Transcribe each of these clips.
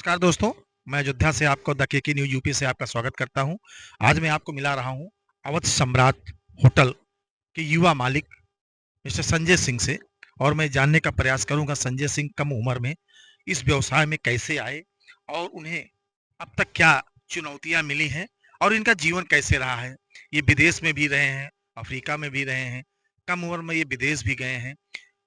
नमस्कार दोस्तों, मैं अयोध्या से आपको द केके न्यूज़ यूपी से आपका स्वागत करता हूँ। आज मैं आपको मिला रहा हूँ अवध सम्राट होटल के युवा मालिक मिस्टर संजय सिंह से और मैं जानने का प्रयास करूँगा संजय सिंह कम उम्र में इस व्यवसाय में कैसे आए और उन्हें अब तक क्या चुनौतियाँ मिली हैं और इनका जीवन कैसे रहा है। ये विदेश में भी रहे हैं, अफ्रीका में भी रहे हैं, कम उम्र में ये विदेश भी गए हैं।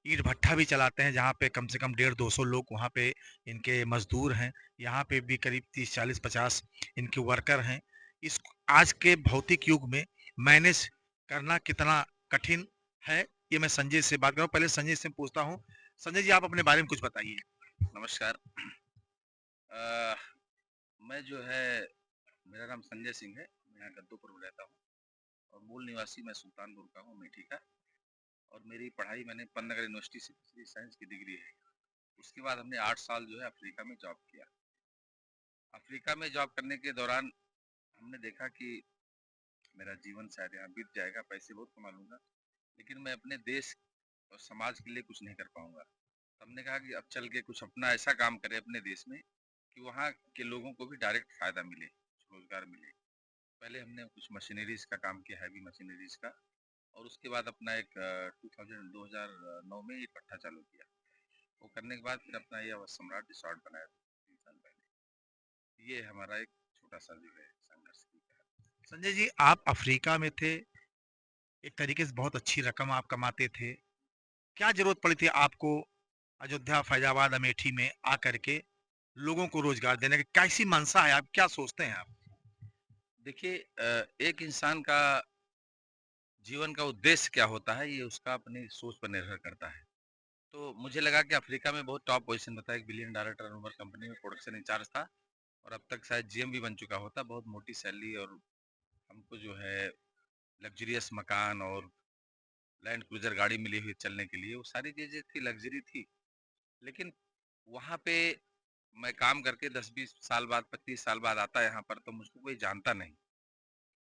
ईंट भट्ठा भी चलाते हैं जहाँ पे कम से कम 150-200 लोग वहाँ पे इनके मजदूर हैं। यहाँ पे भी करीब 30, 40, 50 इनके वर्कर हैं। इस आज के भौतिक युग में मैनेज करना कितना कठिन है, ये मैं संजय से बात कर रहा हूँ। पहले संजय से पूछता हूँ। संजय जी, आप अपने बारे में कुछ बताइए। नमस्कार। अ, मैं जो है मेरा नाम संजय सिंह है। मैं यहाँ गद्दोपुर में रहता हूँ और मूल निवासी मैं सुल्तानपुर का हूँ, मेठी का। और मेरी पढ़ाई मैंने पन्नागर यूनिवर्सिटी से फिजिकल साइंस की डिग्री है। उसके बाद हमने 8 साल जो है अफ्रीका में जॉब किया। अफ्रीका में जॉब करने के दौरान हमने देखा कि मेरा जीवन शायद यहाँ बीत जाएगा, पैसे बहुत कमा लूँगा, लेकिन मैं अपने देश और समाज के लिए कुछ नहीं कर पाऊँगा। हमने कहा कि अब चल के कुछ अपना ऐसा काम करें अपने देश में कि वहाँ के लोगों को भी डायरेक्ट फ़ायदा मिले, रोज़गार मिले। पहले हमने कुछ मशीनरीज का काम किया, हैवी मशीनरीज का। और उसके बाद अपना एक 2009 में एक भट्ठा चालू किया। वो करने के बाद फिर अपना ये अवध सम्राट रिसोर्ट बनाया 3 साल पहले। ये हमारा एक छोटा सा जो है संघर्ष की कहानी। संजय जी, आप अफ्रीका में थे, एक तरीके से बहुत अच्छी रकम आप कमाते थे। क्या ज़रूरत पड़ी थी आपको अयोध्या, फैज़ाबाद, अमेठी में आकर के लोगों को रोज़गार देने की कैसी मंशा है? आप क्या सोचते हैं आप? देखिए, एक इंसान का जीवन का उद्देश्य क्या होता है, ये उसका अपनी सोच पर निर्भर करता है। तो मुझे लगा कि अफ्रीका में बहुत टॉप पोजीशन था, 1 बिलियन डॉलर टर्नओवर कंपनी में प्रोडक्शन इंचार्ज था और अब तक शायद जीएम भी बन चुका होता। बहुत मोटी सैलरी और हमको जो है लग्जरियस मकान और लैंड क्रूजर गाड़ी मिली हुई चलने के लिए, वो सारी चीज़ें थी, लग्जरी थी। लेकिन वहाँ पे मैं काम करके 10-20 साल बाद, 25 साल बाद आता यहाँ पर तो मुझको कोई जानता नहीं।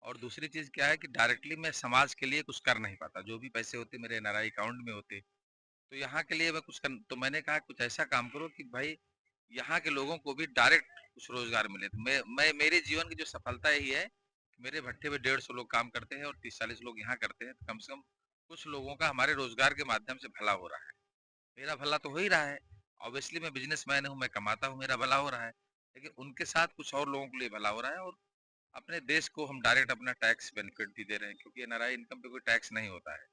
और दूसरी चीज़ क्या है कि डायरेक्टली मैं समाज के लिए कुछ कर नहीं पाता। जो भी पैसे होते मेरे एनआरआई अकाउंट में होते, तो यहाँ के लिए मैं कुछ कर, तो मैंने कहा कुछ ऐसा काम करो कि भाई यहाँ के लोगों को भी डायरेक्ट कुछ रोजगार मिले। तो मैं मेरे जीवन की जो सफलता यही है कि मेरे भट्टे पे 150 लोग काम करते हैं और 30-40 लोग यहाँ करते हैं। तो कम से कम कुछ लोगों का हमारे रोजगार के माध्यम से भला हो रहा है। मेरा भला तो हो ही रहा है। ऑब्वियसली मैं बिजनेसमैन हूँ, मैं कमाता हूँ, मेरा भला हो रहा है। लेकिन उनके साथ कुछ और लोगों के लिए भला हो रहा है। और अपने देश को हम डायरेक्ट अपना टैक्स बेनिफिट भी दे रहे हैं, क्योंकि एनआरआई इनकम पे कोई टैक्स नहीं होता है।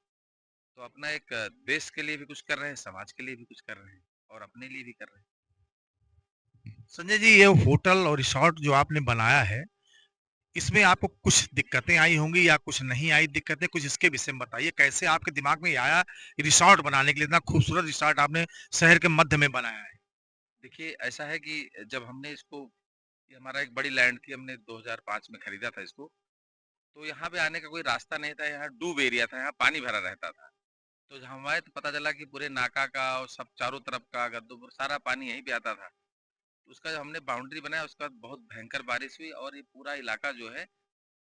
तो अपना एक देश के लिए भी कुछ कर रहे हैं, समाज के लिए भी कुछ कर रहे हैं और अपने लिए भी कर रहे हैं। संजय जी, ये होटल और रिसॉर्ट जो आपने बनाया है, इसमें आपको कुछ दिक्कतें आई होंगी या कुछ नहीं आई दिक्कतें? कुछ इसके विषय में बताइए, कैसे आपके दिमाग में ये आया रिसॉर्ट बनाने के लिए? इतना खूबसूरत रिसॉर्ट आपने शहर के मध्य में बनाया है। देखिए, ऐसा है कि जब हमने इसको, ये हमारा एक बड़ी लैंड थी, हमने 2005 में खरीदा था इसको। तो यहाँ पे आने का कोई रास्ता नहीं था, यहाँ डूब एरिया था, यहाँ पानी भरा रहता था। तो जब हम आए तो पता चला कि पूरे नाका का और सब चारों तरफ का गद्दोपुर सारा पानी यहीं पे आता था। तो उसका जब हमने बाउंड्री बनाया, उसके बाद बहुत भयंकर बारिश हुई और ये पूरा इलाका जो है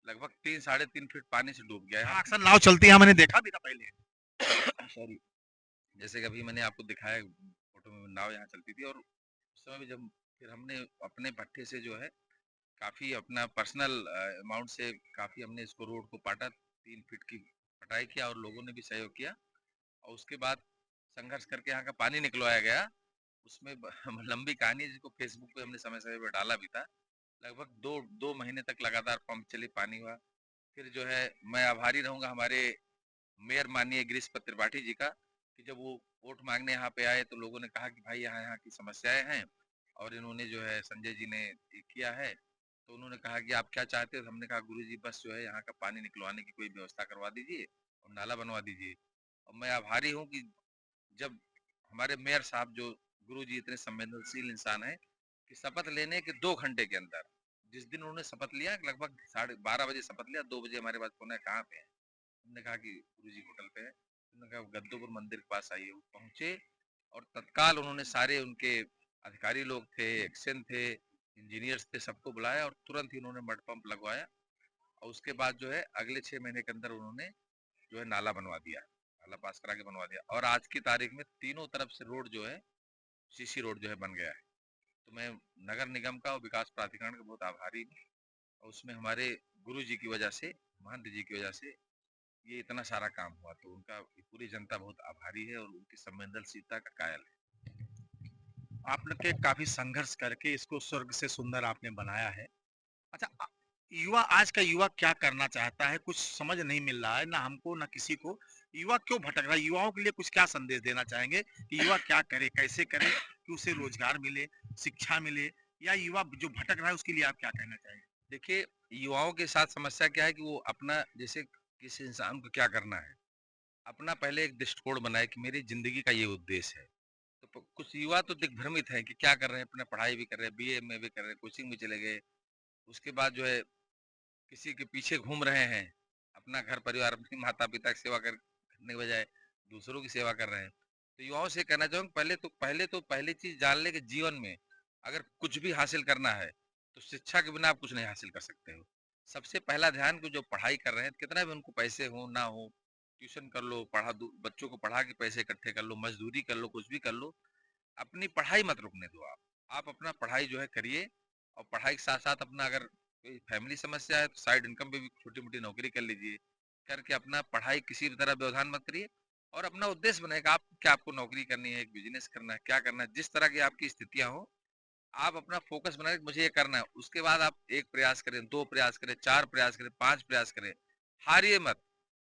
लगभग 3 साढ़े 3 फीट पानी से डूब गया यहाँ हाँ, अक्सर नाव चलती है, मैंने देखा भी था पहले। पे। सॉरी। जैसे कि अभी मैंने आपको दिखाया फोटो में, नाव यहाँ चलती थी। और उस समय भी जब फिर हमने अपने भट्ठे से जो है काफ़ी अपना पर्सनल अमाउंट से काफ़ी हमने इसको रोड को पाटा, 3 फीट की पटाई किया और लोगों ने भी सहयोग किया। और उसके बाद संघर्ष करके यहाँ का पानी निकलवाया गया। उसमें लंबी कहानी है, जिसको फेसबुक पे हमने समय समय पर डाला भी था। लगभग दो दो महीने तक लगातार पंप चले, पानी हुआ। फिर जो है मैं आभारी रहूंगा हमारे मेयर माननीय गिरीश पत्र त्रिपाठी जी का, कि जब वो वोट मांगने यहाँ पे आए तो लोगों ने कहा कि भाई यहाँ यहाँ की समस्याएं हैं और इन्होंने जो है संजय जी ने ये किया है। तो उन्होंने कहा कि आप क्या चाहते हो। तो हमने कहा गुरु जी बस जो है यहाँ का पानी निकलवाने की कोई व्यवस्था करवा दीजिए और नाला बनवा दीजिए। और मैं आभारी हूँ कि जब हमारे मेयर साहब, जो गुरु जी इतने संवेदनशील इंसान है, कि शपथ लेने के 2 घंटे के अंदर, जिस दिन उन्होंने शपथ लिया लगभग 12:30 बजे शपथ लिया, 2 बजे हमारे पास फोन है कहाँ पे है। हमने कहा कि गुरु जी होटल पे है। उन्होंने कहा गद्दोपुर मंदिर के पास आइए। वो पहुंचे और तत्काल उन्होंने सारे उनके अधिकारी लोग थे, एक्शन थे, इंजीनियर्स थे, सबको बुलाया और तुरंत ही उन्होंने मड पंप लगवाया। और उसके बाद जो है अगले 6 महीने के अंदर उन्होंने जो है नाला बनवा दिया, नाला पास करा के बनवा दिया। और आज की तारीख में तीनों तरफ से रोड जो है सीसी रोड जो है बन गया है। तो मैं नगर निगम का और विकास प्राधिकरण का बहुत आभारी हूँ। और उसमें हमारे गुरु जी की वजह से, महंत जी की वजह से ये इतना सारा काम हुआ, तो उनका पूरी जनता बहुत आभारी है और उनकी संवेदनशीलता का कायल है। आपने काफी संघर्ष करके इसको स्वर्ग से सुंदर आपने बनाया है। अच्छा, युवा, आज का युवा क्या करना चाहता है, कुछ समझ नहीं मिल रहा है, ना हमको ना किसी को। युवा क्यों भटक रहा है? युवाओं के लिए कुछ क्या संदेश देना चाहेंगे कि युवा क्या करे, कैसे करे कि उसे रोजगार मिले, शिक्षा मिले, या युवा जो भटक रहा है उसके लिए आप क्या कहना चाहेंगे? देखिए, युवाओं के साथ समस्या क्या है कि वो अपना, जैसे किसी इंसान को क्या करना है, अपना पहले एक दृष्टिकोण बनाए कि मेरी ज़िंदगी का ये उद्देश्य है। तो कुछ युवा तो दिग्भ्रमित हैं कि क्या कर रहे हैं, अपना पढ़ाई भी कर रहे हैं, बीए में भी कर रहे हैं, कोचिंग भी चले गए, उसके बाद जो है किसी के पीछे घूम रहे हैं, अपना घर परिवार, अपने माता-पिता की सेवा करने के बजाय दूसरों की सेवा कर रहे हैं। तो युवाओं से कहना चाहूँगा, पहली चीज़ जान लें कि जीवन में अगर कुछ भी हासिल करना है, तो शिक्षा के बिना आप कुछ नहीं हासिल कर सकते हो। सबसे पहला ध्यान कि जो पढ़ाई कर रहे हैं, कितना भी उनको पैसे हों, ना हो, ट्यूशन कर लो, पढ़ा दो, बच्चों को पढ़ा के पैसे इकट्ठे कर लो, मज़दूरी कर लो, कुछ भी कर लो, अपनी पढ़ाई मत रुकने दो आप। आप अपना पढ़ाई जो है करिए, और पढ़ाई के साथ-साथ अपना अगर कोई फैमिली समस्या है तो साइड इनकम पे भी छोटी-मोटी नौकरी कर लीजिए। करके अपना पढ़ाई किसी भी तरह व्यवधान मत करिए, और अपना उद्देश्य बनाइए कि आप क्या, आपको नौकरी करनी है, एक बिज़नेस करना है, क्या करना है, जिस तरह की आपकी स्थितियाँ हो, आप अपना फ़ोकस बनाइए कि मुझे ये करना है। उसके बाद आप 1 प्रयास करें, 2 प्रयास करें, 4 प्रयास करें, 5 प्रयास करें। हारिए मत।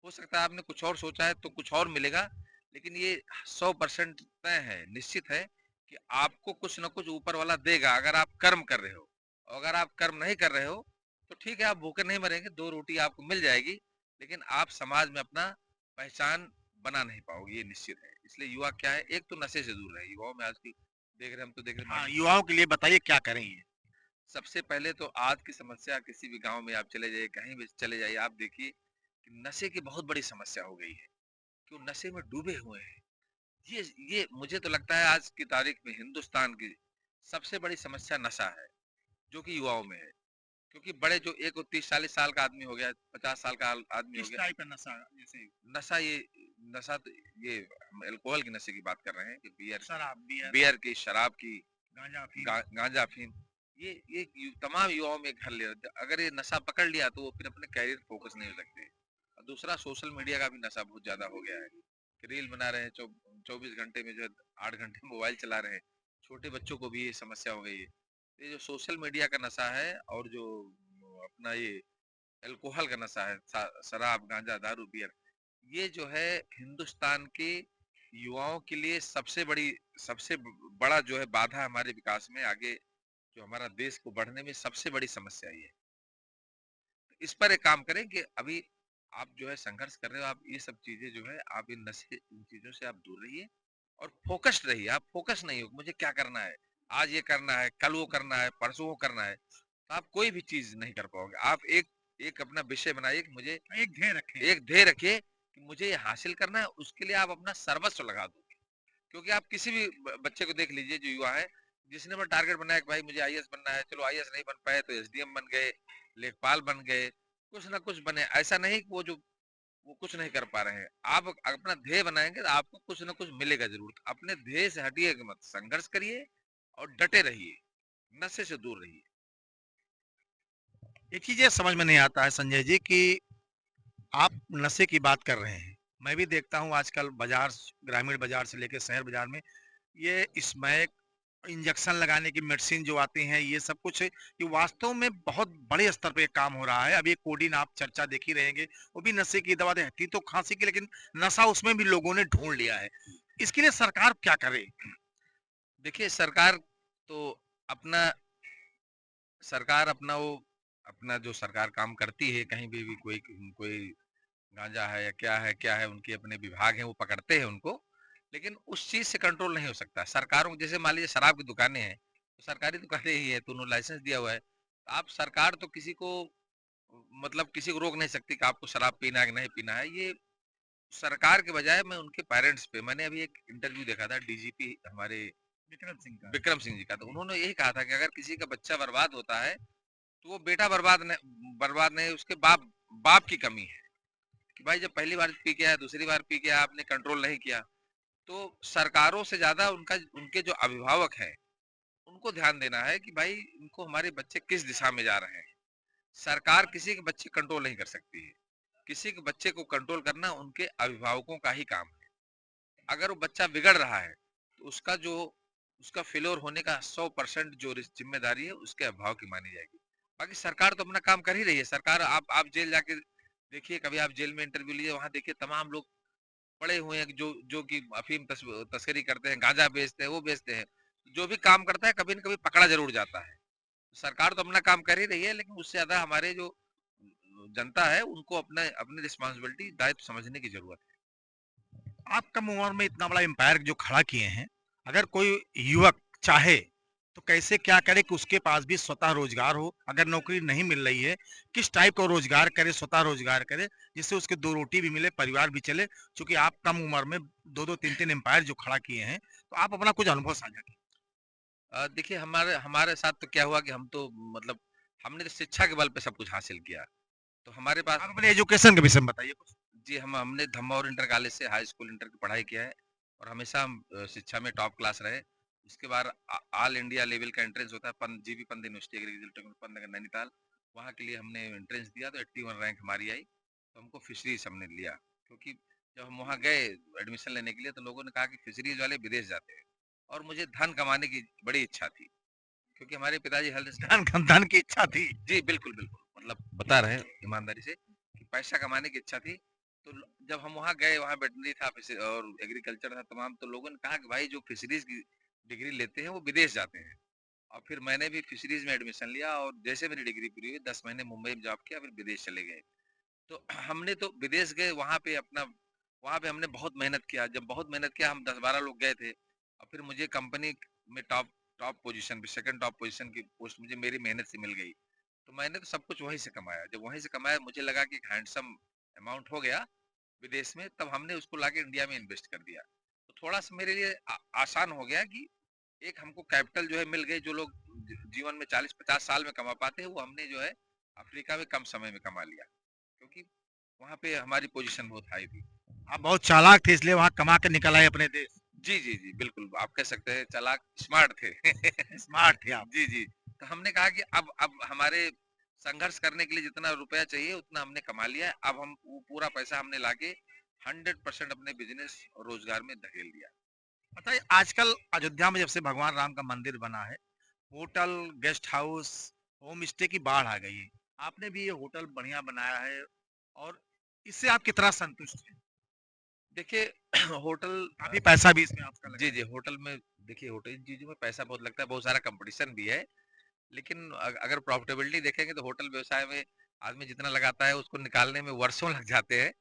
हो सकता है आपने कुछ और सोचा है तो कुछ और मिलेगा, लेकिन ये 100% तय है, निश्चित है कि आपको कुछ न कुछ ऊपर वाला देगा, अगर आप कर्म कर रहे हो। और अगर आप कर्म नहीं कर रहे हो, तो ठीक है, आप भूखे नहीं मरेंगे, 2 रोटी आपको मिल जाएगी, लेकिन आप समाज में अपना पहचान बना नहीं पाओगे, ये निश्चित है। इसलिए युवा क्या है, एक तो नशे से दूर रहे। युवाओं में आजकल देख रहे हैं, हम तो देख रहे हैं हाँ, मार्केट। युवाओं के लिए बताइए क्या करें ये? सबसे पहले तो आज की समस्या, किसी भी गाँव में आप चले जाइए, कहीं भी चले जाइए, आप देखिए कि नशे की बहुत बड़ी समस्या हो गई है, कि वो नशे में डूबे हुए हैं। ये ये मुझे तो लगता है आज की तारीख में हिंदुस्तान की सबसे बड़ी समस्या नशा है, जो कि युवाओं में है। क्योंकि बड़े जो एक 30-40 साल का आदमी हो गया, 50 साल का आदमी हो किस गया, टाइप का नशा, जैसे नशा ये नशा तो ये हम अल्कोहल के नशे की बात कर रहे हैं कि शराब, बियर, बियर की, शराब की, गांजा, अफीम? गांजा, अफीम, ये तमाम युवाओं में घर ले रहे। अगर ये नशा पकड़ लिया तो वो फिर अपने कैरियर फोकस नहीं हो सकते। और दूसरा, सोशल मीडिया का भी नशा बहुत ज्यादा हो गया है, कि रील बना रहे हैं, 24 घंटे में जो है 8 घंटे मोबाइल चला रहे हैं। छोटे बच्चों को भी ये समस्या हो गई है। ये जो सोशल मीडिया का नशा है, और जो अपना ये अल्कोहल का नशा है, शराब, गांजा, दारू, बियर, ये जो है हिंदुस्तान के युवाओं के लिए सबसे बड़ा जो है बाधा हमारे विकास में, आगे जो हमारा देश को बढ़ने में सबसे बड़ी समस्या ये है। इस पर एक काम करें कि अभी आप जो है संघर्ष कर रहे हो, आप ये सब चीजें जो है, आप इन नशे, इन चीजों से आप दूर रहिए, और फोकस्ड रहिए। आप फोकस नहीं हो मुझे क्या करना है, आज ये करना है, कल वो करना है, परसों वो करना है, तो आप कोई भी चीज नहीं कर पाओगे। आप एक एक अपना विषय बनाइए कि मुझे एक ध्येय रखें। एक ध्येय रखिए कि मुझे ये हासिल करना है, उसके लिए आप अपना सर्वस्व लगा दो। क्योंकि आप किसी भी बच्चे को देख लीजिए जो युवा है, जिसने अपना टारगेट बनाया कि भाई मुझे आईएएस बनना है, चलो आईएएस नहीं बन पाए तो एसडीएम बन गए, लेखपाल बन गए, कुछ ना कुछ बने। ऐसा नहीं कि वो कुछ नहीं कर पा रहे हैं। आप अपना ध्येय बनाएंगे तो आपको कुछ ना कुछ मिलेगा जरूर। अपने ध्येय से हटिएगा मत, संघर्ष करिए और डटे रहिए, नशे से दूर रहिए। एक चीज ये समझ में नहीं आता है संजय जी कि आप नशे की बात कर रहे हैं। मैं भी देखता हूँ आजकल बाजार, ग्रामीण बाजार से लेकर शहर बाजार में ये स्मैक, इंजेक्शन लगाने की मेडिसिन जो आती हैं, ये सब कुछ, ये वास्तव में बहुत बड़े स्तर पे काम हो रहा है। अभी एक कोडीन आप चर्चा देख ही रहेंगे, वो भी नशे की दवा थी तो खांसी की, लेकिन नशा उसमें भी लोगों ने ढूंढ लिया है। इसके लिए सरकार क्या करे? देखिए, सरकार तो अपना सरकार अपना वो अपना जो सरकार काम करती है, कहीं भी कोई कोई गांजा है या क्या है, उनके अपने विभाग हैं, वो पकड़ते हैं उनको, लेकिन उस चीज से कंट्रोल नहीं हो सकता। सरकारों, जैसे मान लीजिए शराब की दुकानें हैं, तो सरकारी दुकानें ही है, तो उन्होंने लाइसेंस दिया हुआ है। तो आप, सरकार तो किसी को, मतलब किसी को रोक नहीं सकती कि आपको शराब पीना है कि नहीं पीना है। ये सरकार के बजाय मैं उनके पेरेंट्स पे, मैंने अभी एक इंटरव्यू देखा था डीजीपी हमारे विक्रम सिंह जी का, तो उन्होंने यही कहा था कि अगर किसी का बच्चा बर्बाद होता है, तो वो बेटा बर्बाद नहीं, उसके बाप बाप की कमी है, कि भाई जब पहली बार पी के आया, दूसरी बार पी के आया, आपने कंट्रोल नहीं किया। तो सरकारों से ज्यादा उनके जो अभिभावक हैं, उनको हमको ध्यान देना है कि भाई इनको हमारे बच्चे किस दिशा में जा रहे हैं। सरकार किसी के बच्चे कंट्रोल नहीं कर सकती है। किसी के बच्चे को कंट्रोल करना उनके अभिभावकों का ही काम है। अगर वो बच्चा बिगड़ रहा है तो उसका फेल्योर होने का 100% जो जिम्मेदारी है उसके अभिभावक की मानी जाएगी। बाकी सरकार तो अपना काम कर ही रही है। सरकार, आप जेल जाके देखिए, कभी आप जेल में इंटरव्यू लीजिए, वहां देखिए तमाम लोग पड़े हुए हैं जो जो कि अफीम तस्करी करते हैं, गांजा बेचते हैं, वो बेचते हैं। जो भी काम करता है कभी न कभी पकड़ा जरूर जाता है। सरकार तो अपना काम कर ही रही है, लेकिन उससे ज्यादा हमारे जो जनता है उनको अपने अपनी रिस्पॉन्सिबिलिटी, दायित्व समझने की जरूरत है। आप कम उम्र में इतना बड़ा एम्पायर जो खड़ा किए हैं, अगर कोई युवक चाहे तो कैसे क्या करे कि उसके पास भी स्वतः रोजगार हो? अगर नौकरी नहीं मिल रही है, किस टाइप का रोजगार करे, स्वतः रोजगार करे, जिससे उसके दो रोटी भी मिले, परिवार भी चले? क्योंकि आप कम उम्र में दो दो तीन तीन एम्पायर जो खड़ा किए हैं, तो आप अपना कुछ अनुभव साझा कीजिए। देखिए, हमारे हमारे साथ तो क्या हुआ कि हम तो मतलब हमने तो शिक्षा के बल पे सब कुछ हासिल किया। तो हमारे पास आप अपने एजुकेशन के विषय में बताइए कुछ। जी, हमने धम्मौर इंटर कॉलेज से हाई स्कूल इंटर की पढ़ाई किया है और हमेशा हम शिक्षा में टॉप क्लास रहे। उसके बाद ऑल इंडिया लेवल का एंट्रेंस होता है, GB Pant university agriculture Pantnagar Nainital, वहाँ के लिए हमने एंट्रेंस दिया तो 81 रैंक हमारी आई। तो हमको फिशरीज हमने लिया, क्योंकि जब हम वहाँ गए एडमिशन लेने के लिए तो लोगों ने कहा कि फिशरीज वाले विदेश जाते हैं, और मुझे धन कमाने की बड़ी इच्छा थी, क्योंकि हमारे पिताजी हेल्थ। धन की इच्छा थी। जी, बिल्कुल, बिल्कुल। मतलब बता रहे हैं ईमानदारी से कि पैसा कमाने की इच्छा थी। तो जब हम वहाँ गए, वहाँ वेटरनरी था और एग्रीकल्चर था तमाम, तो लोगों ने कहा कि भाई जो फिशरीज की डिग्री लेते हैं वो विदेश जाते हैं। और फिर मैंने भी फिशरीज में एडमिशन लिया और जैसे मेरी डिग्री पूरी हुई 10 महीने मुंबई में जॉब किया, फिर विदेश चले गए। तो हमने तो विदेश गए, वहाँ पे हमने बहुत मेहनत किया। जब बहुत मेहनत किया, हम 10-12 लोग गए थे और फिर मुझे कंपनी में टॉप टॉप पोजीशन पे, सेकंड टॉप पोजीशन की पोस्ट मुझे मेरी मेहनत से मिल गई। तो मैंने तो सब कुछ वहीं से कमाया। जब वहीं से कमाया, मुझे लगा कि एक हैंडसम अमाउंट हो गया विदेश में, तब हमने उसको लाके इंडिया में इन्वेस्ट कर दिया। तो थोड़ा सा मेरे लिए आसान हो गया कि एक हमको कैपिटल जो है मिल गई। जो लोग जीवन में 40-50 साल में कमा पाते हैं, वो हमने जो है अफ्रीका में कम समय में कमा लिया, क्योंकि वहाँ पे हमारी पोजीशन बहुत हाई थी। आप बहुत चालाक थे इसलिए वहाँ कमा के निकल आए अपने देश। जी, जी, जी, बिल्कुल, आप कह सकते हैं चालाक, स्मार्ट थे। स्मार्ट थे आप। जी, जी। तो हमने कहा कि अब हमारे संघर्ष करने के लिए जितना रुपया चाहिए उतना हमने कमा लिया है। अब हम वो पूरा पैसा हमने लाके 100% अपने बिज़नेस और रोज़गार में धकेल दिया। बताइए, आजकल अयोध्या में जब से भगवान राम का मंदिर बना है, hotel, guest house, home stay की बाढ़ आ गई है। आपने भी ये होटल बढ़िया बनाया है और इससे आप कितना संतुष्ट हैं? देखिए होटल काफ़ी पैसा भी इसमें आपका लगा जी, है। जी, होटल में देखिए, होटल इन चीज़ों में पैसा बहुत लगता है, बहुत सारा कॉम्पिटिशन भी है। लेकिन अगर प्रॉफिटेबिलिटी देखेंगे तो होटल व्यवसाय में आदमी जितना लगाता है उसको निकालने में वर्षों लग जाते हैं।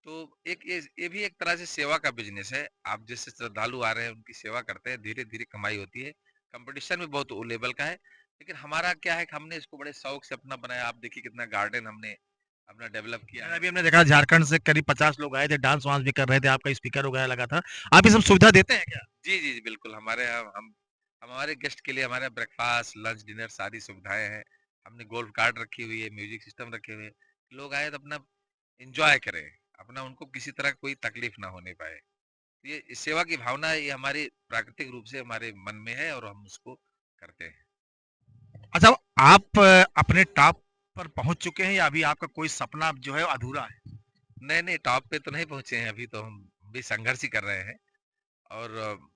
तो एक ये भी एक तरह से सेवा का बिजनेस है। आप जैसे श्रद्धालु आ रहे हैं उनकी सेवा करते हैं, धीरे धीरे कमाई होती है। कंपटीशन भी बहुत वो लेवल का है, लेकिन हमारा क्या है कि हमने इसको बड़े शौक से अपना बनाया। आप देखिए कितना गार्डन हमने अपना डेवलप किया मैंने है। अभी हमने देखा झारखंड से करीब 50 लोग आए थे, डांस-वांस भी कर रहे थे, आपका स्पीकर वगैरह लगा था। आप ये सब सुविधा देते हैं क्या? जी, जी, जी, बिल्कुल। हमारे यहाँ हम हमारे गेस्ट के लिए हमारे ब्रेकफास्ट, लंच, डिनर सारी सुविधाएं हैं। हमने गोल्फ कार्ट रखी हुई है, म्यूजिक सिस्टम रखे हुए हैं। लोग आए तो अपना एंजॉय करें, अपना उनको किसी तरह कोई तकलीफ ना होने पाए। ये इस सेवा की भावना, ये हमारी प्राकृतिक रूप से हमारे मन में है और हम उसको करते हैं। अच्छा, आप अपने टॉप पर पहुँच चुके हैं या अभी आपका कोई सपना जो है अधूरा है? नए नए टॉप पे तो नहीं पहुंचे हैं, अभी तो हम भी संघर्ष ही कर रहे हैं। और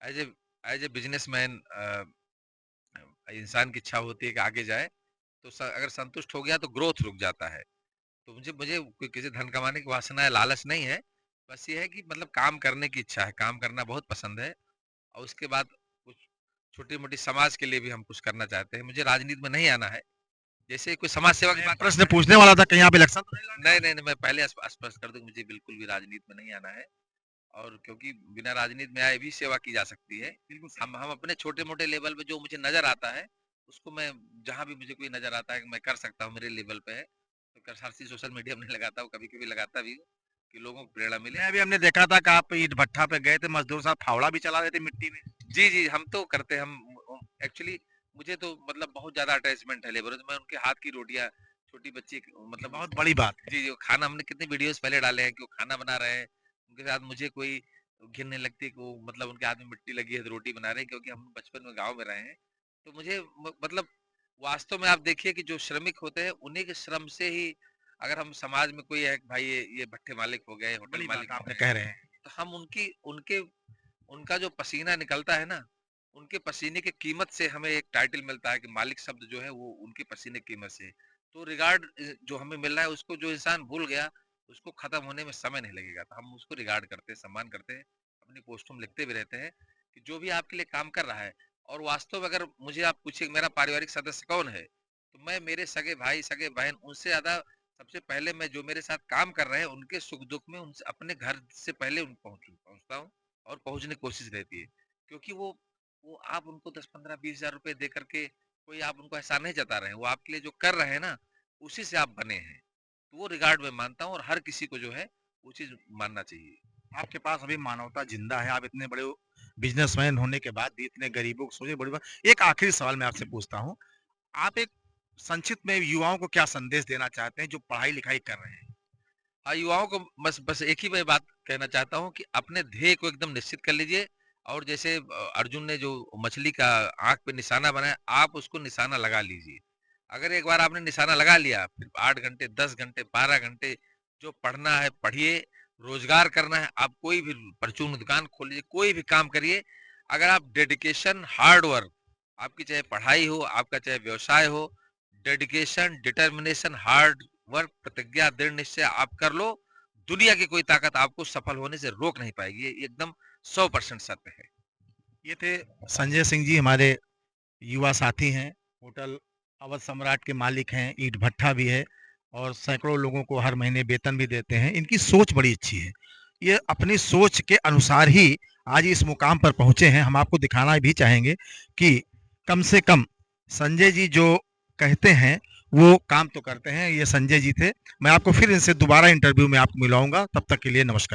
as a as a businessman इंसान की इच्छा होती है कि आगे जाए। तो अगर संतुष्ट हो गया तो ग्रोथ रुक जाता है। तो मुझे मुझे कोई किसी धन कमाने की वासना है, लालच नहीं है। बस ये है कि मतलब काम करने की इच्छा है, काम करना बहुत पसंद है। और उसके बाद कुछ छोटी-मोटी समाज के लिए भी हम कुछ करना चाहते हैं। मुझे राजनीति में नहीं आना है। जैसे कोई समाज सेवा की मैं बात प्रश्न पूछने वाला था, कहीं आप इलेक्शन तो नहीं लड़ने नहीं, वाले? नहीं, नहीं, मैं पहले स्पष्ट कर दूँ, मुझे बिल्कुल भी राजनीति में नहीं आना है। और क्योंकि बिना राजनीति में आए भी सेवा की जा सकती है। बिल्कुल सही। हम अपने छोटे-मोटे लेवल पे जो मुझे नज़र आता है, उसको मैं जहाँ भी मुझे कोई नज़र आता है कि मैं कर सकता हूँ, मेरे लेवल पे है, तो हर चीज़ सोशल मीडिया में नहीं लगाता हूँ, कभी-कभी लगाता भी हूँ कि लोगों को प्रेरणा मिले। मैं अभी हमने देखा था कि आप ईंट भट्ठा पे गए थे, मज़दूर साहब फावड़ा भी चला रहे थे मिट्टी में। जी, जी, हम तो करते हैं। हम एक्चुअली मुझे तो मतलब बहुत ज़्यादा अटैचमेंट है लेबरों से। मैं उनके हाथ की रोटियाँ, छोटी बच्ची ये मतलब बहुत बड़ी बात है। जी, जी, वो खाना हमने कितने वीडियोज़ पहले डाले हैं कि वो खाना बना रहे हैं। उनके साथ मुझे कोई घिन नहीं लगती कि वो मतलब उनके हाथ में मिट्टी लगी है तो रोटी बना रहे हैं, क्योंकि हम बचपन में गाँव में रहे हैं। तो मुझे मतलब वास्तव में आप देखिए कि जो श्रमिक होते हैं उन्हीं के श्रम से ही, अगर हम समाज में कोई है कि भाई ये भट्ठे मालिक हो गए, होटल बड़ी मालिक बात हो आपने गए, कह रहे हैं। तो हम उनकी उनके उनका जो पसीना निकलता है ना, उनके पसीने की कीमत से हमें एक टाइटल मिलता है कि मालिक शब्द जो है वो उनके पसीने की कीमत से। तो रिगार्ड जो हमें मिल रहा है उसको जो इंसान भूल गया, उसको खत्म होने में समय नहीं लगेगा। तो हम उसको रिगार्ड करते हैं, सम्मान करते हैं, अपनी पोस्ट में लिखते भी रहते हैं कि जो भी आपके लिए काम कर रहा है। और वास्तव में अगर मुझे आप पूछिए मेरा पारिवारिक सदस्य कौन है, तो मैं मेरे सगे भाई, सगे बहन उनसे ज़्यादा सबसे पहले मैं जो मेरे साथ काम कर रहे हैं उनके सुख-दुःख में उनसे अपने घर से पहले उन पहुँचता हूँ और पहुँचने की कोशिश रहती है। क्योंकि वो आप उनको 10, 15, 20,000 रुपए दे करके कोई आप उनको एहसान नहीं जता रहे हैं। वो आपके लिए जो कर रहे हैं ना, उसी से आप बने हैं। तो वो रिगार्ड मैं मानता हूँ और हर किसी को जो है वो चीज़ मानना चाहिए। आपके पास अभी मानवता ज़िंदा है, आप इतने बड़े बिज़नेसमैन होने के बाद भी इतने गरीबों को सोचिए बड़ी बात। एक आखिरी सवाल मैं आपसे पूछता हूँ, आप एक संक्षिप्त में युवाओं को क्या संदेश देना चाहते हैं जो पढ़ाई-लिखाई कर रहे हैं? हाँ, युवाओं को बस बस एक ही मैं बात कहना चाहता हूँ कि अपने ध्येय को एकदम निश्चित कर लीजिए और जैसे अर्जुन ने जो मछली का आँख पे निशाना बनाया, आप उसको निशाना लगा लीजिए। अगर एक बार आपने निशाना लगा लिया, फिर 8 घंटे, 10 घंटे, 12 घंटे जो पढ़ना है पढ़िए, रोज़गार करना है, आप कोई भी परचून दुकान खोल लीजिए, कोई भी काम करिए। अगर आप डेडिकेशन, हार्ड वर्क, आपकी चाहे पढ़ाई हो, आपका चाहे व्यवसाय हो, डेडिकेशन, डिटर्मिनेशन, हार्ड वर्क, प्रतिज्ञा, दृढ़ निश्चय आप कर लो, दुनिया की कोई ताकत आपको सफल होने से रोक नहीं पाएगी। ये एकदम 100% सत्य है। ये थे संजय सिंह जी, हमारे युवा साथी हैं, होटल अवध सम्राट के मालिक हैं, ईंट भट्ठा भी है और सैकड़ों लोगों को हर महीने वेतन भी देते हैं। इनकी सोच बड़ी अच्छी है। ये अपनी सोच के अनुसार ही आज इस मुकाम पर पहुँचे हैं। हम आपको दिखाना भी चाहेंगे कि कम से कम संजय जी जो कहते हैं, वो काम तो करते हैं। ये संजय जी थे। मैं आपको फिर इनसे दोबारा इंटरव्यू में आपको मिलाऊँगा। तब तक के लिए नमस्कार।